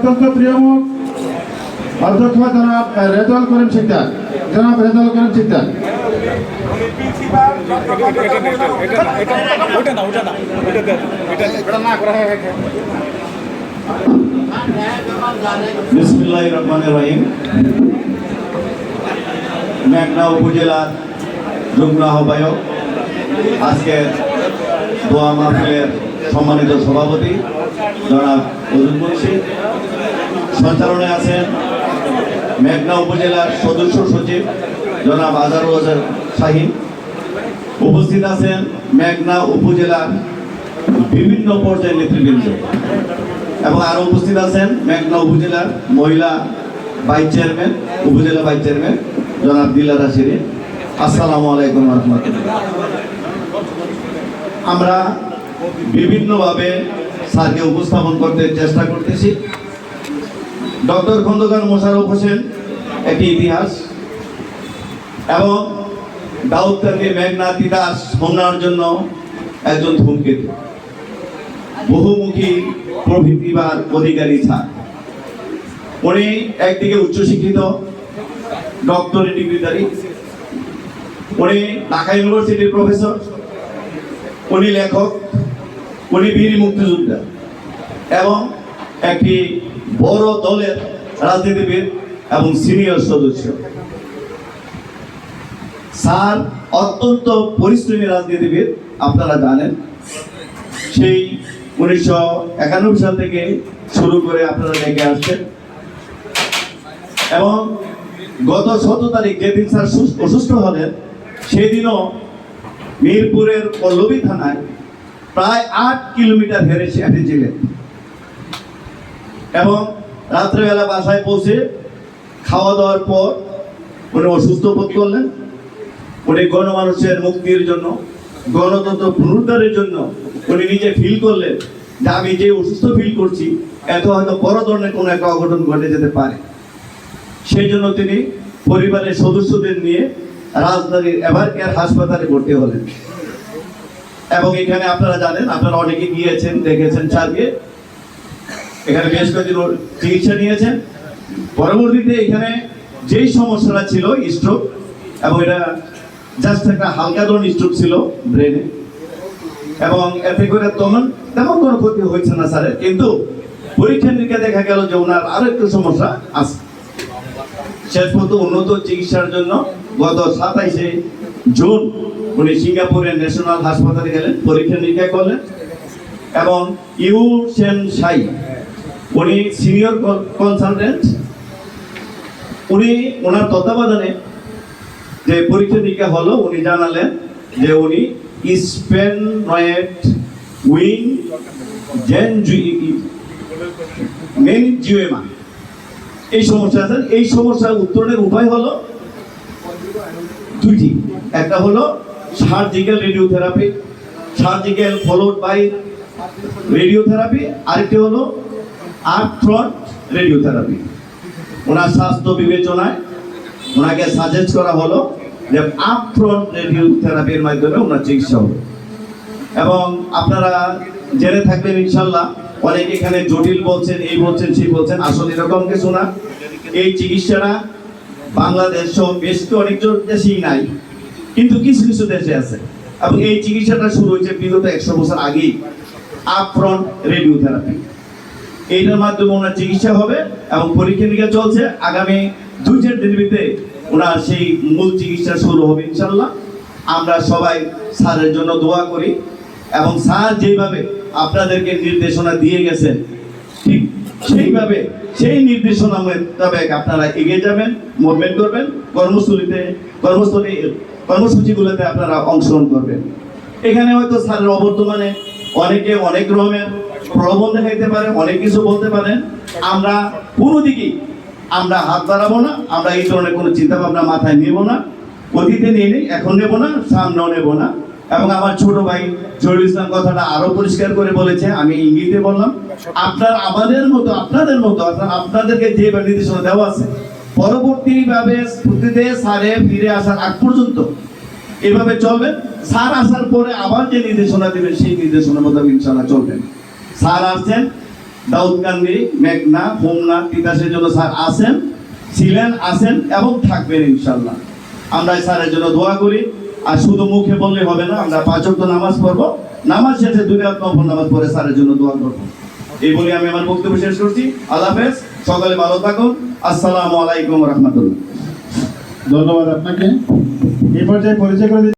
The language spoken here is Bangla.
অত্যন্ত প্রিয়মুখ অধ্যক্ষ জনাব রেজাউল করিম সিকদার। জনাব রেজাউল করিম সিকদার। বিসমিল্লাহির রহমানির রহিম। মেঘনা উপজেলার যুগ্ম আহ্বায়ক, আজকে দোয়া মাহফিলের সম্মানিত সভাপতি জনাব অজুল মুন্সি, সঞ্চালনায় আছেন মেঘনা উপজেলার সদস্য সচিব জনাব আজারুল হাসান শাহীন, উপস্থিত আছেন মেঘনা উপজেলার বিভিন্ন পর্যায়ের নেতৃবৃন্দ এবং আরো উপস্থিত আছেন মেঘনা উপজেলার মহিলা ভাইস চেয়ারম্যান, উপজেলা ভাইস চেয়ারম্যান জনাব দিলারা শিরিন। আসসালামু আলাইকুম ওয়া রাহমাতুল্লাহ। আমরা বিভিন্নভাবে স্যারকে উপস্থাপন করতে চেষ্টা করতেছি। ডক্টর খন্দকার মোশাররফ হোসেন একটি ইতিহাস এবং দাউদকান্দি মেঘনা তিতাস হোমনার জন্য একজন ধূমকেতু, বহুমুখী প্রতিভার অধিকারী স্যার। উনি একদিকে উচ্চশিক্ষিত ডক্টরেট ডিগ্রিধারী, উনি ঢাকা ইউনিভার্সিটির প্রফেসর, উনি লেখক, উনি বীর মুক্তিযোদ্ধা এবং একটি বড় দলের রাজনীতিবিদ এবং সিনিয়র সদস্য। স্যার অত্যন্ত পরিশ্রমী রাজনীতিবিদ, আপনারা জানেন। সেই 1991 সাল থেকে শুরু করে আপনারা দেখে আসছেন এবং গত 17 তারিখ যেদিন স্যার অসুস্থ হলেন, সেদিনও মিরপুরের পল্লবী থানায় প্রায় 8 কিলোমিটার হেঁটেছিলেন এবং রাত্রেবেলা বাসায় পৌঁছে খাওয়া দাওয়ার পর উনি অসুস্থ বোধ করলেন। উনি গণমানুষের মুক্তির জন্য, গণতন্ত্র পুনরুদ্ধারের জন্য উনি নিজে ফিল করলেন যে আমি যে অসুস্থ ফিল করছি, এত হয়তো বড় ধরনের কোনো একটা অঘটন ঘটে যেতে পারে। সেই জন্য তিনি পরিবারের সদস্যদের নিয়ে রাজধানীর এভারকেয়ার হাসপাতালে ভর্তি হলেন এবং এখানে আপনারা জানেন, আপনারা অনেকে গিয়েছেন, দেখেছেন স্যারকে। এখানে বেশ কয়েকদিন চিকিৎসা নিয়েছেন। পরবর্তীতে এখানে যেই সমস্যাটা ছিল স্ট্রোক, এবং এটা জাস্ট একটা হালকা ধরনের স্ট্রোক ছিল ব্রেনে, এবং এতে করে তেমন কোনো ক্ষতি হয়েছে না স্যারের, কিন্তু পরীক্ষা নিরীক্ষা দেখা গেল যে ওনার আরো একটু সমস্যা আছে। শেষ পর্যন্ত উন্নত চিকিৎসার জন্য গত 27শে জুন উনি সিঙ্গাপুরের ন্যাশনাল হাসপাতালে গেলেন, পরীক্ষা নিরীক্ষা করলেন এবং ইউ সেন সাই, উনি সিনিয়র কনসালটেন্ট, উনি ওনার তত্ত্বাবধানে যে পরীক্ষা নিরীক্ষা হলো, উনি জানালেন যে উনি স্পেনয়েড উইং মেনিনজিওমা এই সমস্যা আছে। এই সমস্যার উত্তরণের উপায় হলো দুইটি, একটা হলো surgical radiotherapy, surgical followed by radiotherapy, আরেকটি হলো আপফ্রন্ট রেডিওথেরাপি। ওনার স্বাস্থ্য বিবেচনায় ওনাকে সাজেস্ট করা হলো যে আপফ্রন্ট রেডিওথেরাপির মাধ্যমে ওনার চিকিৎসা হবে। এবং আপনারা জেনে থাকবেন ইনশাল্লাহ, অনেক এখানে জটিল বলছেন, এই বলছেন, সেই বলছেন, আসলে এরকম কিছু না। এই চিকিৎসাটা বাংলাদেশ সহ বেশ অনেক দেশেই নাই, কিন্তু কিছু কিছু দেশে আছে এবং এই চিকিৎসাটা শুরু হয়েছে বিগত 100 বছর আগেই। আপফ্রন্ট রেডিওথেরাপি, এইটার মাধ্যমে ওনার চিকিৎসা হবে এবং পরীক্ষা নিরীক্ষা চলছে। আগামী 2-4 দিনের ভিতরে ওনার সেই মূল চিকিৎসা শুরু হবে ইনশাল্লাহ। আমরা সবাই স্যারের জন্য দোয়া করি এবং স্যার যেভাবে আপনাদেরকে নির্দেশনা দিয়ে গেছেন, ঠিক সেইভাবে সেই নির্দেশনা মোতাবেক আপনারা এগিয়ে যাবেন, মুভমেন্ট করবেন, কর্মসূচিগুলোতে আপনারা অংশগ্রহণ করবেন। এখানে হয়তো স্যারের অবর্তমানে অনেকে অনেক রকমের প্রলোভন দেখাইতে পারে, অনেক কিছু বলতে পারেন। আমরা কোনো দিকেই আমরা হাত বাড়াবো না, আমরা এই ধরনের কোনো চিন্তা ভাবনা মাথায় নেব না, অতীতে নিয়ে নেই, এখন নেব না, সামনেও নেব না। এবং আমার ছোট ভাই জহিরুল ইসলাম কথাটা আরো পরিষ্কার করে বলেছে, আমি ইঙ্গিতে বললাম, আপনাদের মতো আপনাদেরকে যে নির্দেশনা দেওয়া আছে, পরবর্তীভাবে স্ফূর্তিতে স্যারে ফিরে আসার আগ পর্যন্ত এভাবে চলবেন। স্যার আসার পরে আবার যে নির্দেশনা দেবেন, সেই নির্দেশনা মোতাবেক ইনশাআল্লাহ চলবেন। স্যার আসছেন, দাউদকান্দি, মেঘনা, হোমনা, তিতাসের জন্য স্যার আছেন, ছিলেন, আছেন এবং থাকবেন ইনশাল্লাহ। আমরা স্যারের জন্য দোয়া করি। আর শুধু মুখে বললে হবে না, আমরা 5 ওয়াক্ত নামাজ পড়বো, নামাজ শেষে 2 রাকাত নফল নামাজ পড়ে স্যারের জন্য দোয়া করবো। এই বলে আমি আমার বক্তব্য শেষ করছি। আল্লাহ হাফেজ, সকালে ভালো থাকুন। আসসালামু আলাইকুম রহমতুল্লাহ। ধন্যবাদ আপনাকে। এই পর্যায়ে পরিচয় করে